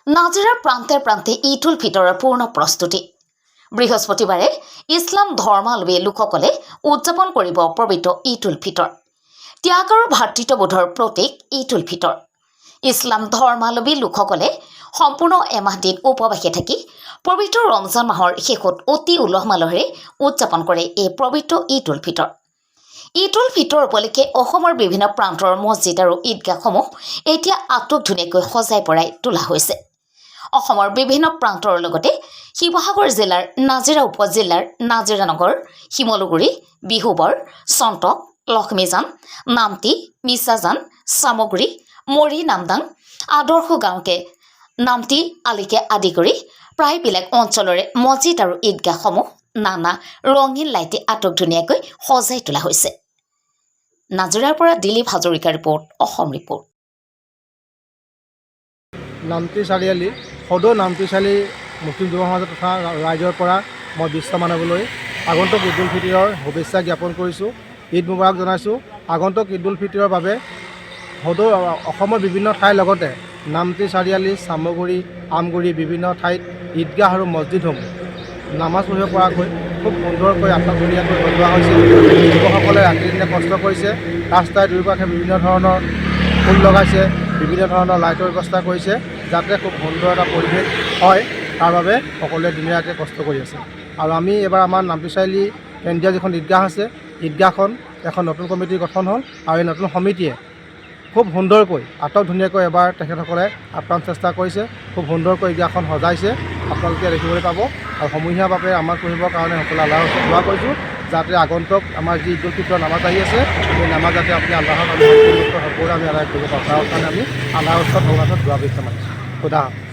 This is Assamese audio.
নাজিৰাৰ প্ৰান্তে প্ৰান্তে ঈদ উল ফিতৰৰ পূৰ্ণ প্ৰস্তুতি। বৃহস্পতিবাৰে ইছলাম ধৰ্মাৱলম্বী লোকসকলে উদযাপন কৰিব পবিত্ৰ ঈদ উল ফিতৰ। ত্যাগ আৰু ভাতৃত্ববোধৰ প্ৰতীক ঈদ উল ফিতৰ। ইছলাম ধৰ্মাৱলম্বী লোকসকলে সম্পূৰ্ণ এমাহ দিন উপবাসে থাকি পবিত্ৰ ৰমজান মাহৰ শেষত অতি উলহ মালহেৰে উদযাপন কৰে এই পবিত্ৰ ঈদ উল ফিতৰ। ঈদ উল ফিতৰ উপলক্ষে অসমৰ বিভিন্ন প্ৰান্তৰ মছজিদ আৰু ঈদগাহসমূহ এতিয়া আটক-ধুনীয়াকৈ সজাই পৰাই তোলা হৈছে। অসমৰ বিভিন্ন প্ৰান্তৰ লগতে শিৱসাগৰ জিলাৰ নাজিৰা উপজিল্লাৰ নাজিৰা নগৰ, শিমলুগুৰি, বিহুবৰ, চন্তক, লক্ষ্মীজান, নামতি, মিছাজান, চামগুৰি, মৰি নামদাং, আদৰ্শ গাঁৱকে নামতি আলিকে আদি কৰি প্ৰায়বিলাক অঞ্চলৰে মছজিদ আৰু ঈদগাহসমূহ নানা ৰঙীন লাইটে আটক-ধুনীয়াকৈ সজাই তোলা হৈছে। নাজিৰাৰ পৰা দিলীপ হাজৰিকাৰ ৰিপৰ্ট, অসম ৰিপৰ্ট। নামতি চাৰিআলি সদৌ নামতি চাৰিআলি মুছলিম যুৱ সমাজ তথা ৰাইজৰ পৰা মই বিশ্ব মানৱলৈ আগন্তুক ঈদ উল ফিতৰৰ শুভেচ্ছা জ্ঞাপন কৰিছোঁ। ঈদ মুবাৰক জনাইছোঁ। আগন্তুক ঈদ উল ফিতৰৰ বাবে সদৌ অসমৰ বিভিন্ন ঠাইৰ লগতে নামতি চাৰিআলি, চামগুৰি, আমগুৰি বিভিন্ন ঠাইত ঈদগাহ আৰু মছজিদসমূহ নামাজ পঢ়িব পৰাকৈ খুব সুন্দৰকৈ আটক-ধুনীয়াকৈ সজোৱা হৈছে। যুৱকসকলে ৰাতিদিনে কষ্ট কৰিছে। ৰাস্তাৰ দুয়োকাষে বিভিন্ন ধৰণৰ ফুল লগাইছে, বিভিন্ন ধৰণৰ লাইটৰ ব্যৱস্থা কৰিছে, যাতে খুব সুন্দৰ এটা পৰিৱেশ হয়। তাৰ বাবে সকলোৱে দিনে-ৰাতিয়ে কষ্ট কৰি আছে। আৰু আমি এইবাৰ আমাৰ নামতি চাৰিআলি কেন্দ্ৰীয় যিখন ঈদগাহ আছে, ঈদগাহখন এখন নতুন কমিটি গঠন হ'ল আৰু এই নতুন সমিতিয়ে খুব সুন্দৰকৈ আটক-ধুনীয়াকৈ এবাৰ তেখেতসকলে আপ্ৰাণ চেষ্টা কৰিছে। খুব সুন্দৰকৈ ঈদগাহখন সজাইছে, আপোনালোকে দেখিবলৈ পাব। আৰু সমূহীয়াভাৱে আমাক পঢ়িবৰ কাৰণে সকলো আল্লাহৰ ওচৰত দোৱা কৰিছোঁ, যাতে আগন্তুক আমাৰ যি ঈদ উল ফিতৰ নামাজ আহি আছে, সেই নামাজ যাতে আপুনি আল্লাহক আমি সম্পূৰ্ণ সকলোৱে আমি আদায় কৰিব পাৰোঁ। তাৰ কাৰণে আমি আল্লাহৰ ওচৰত ভগৱানৰ দোৱা বিচাৰিছোঁ। খুদা হাফেজ।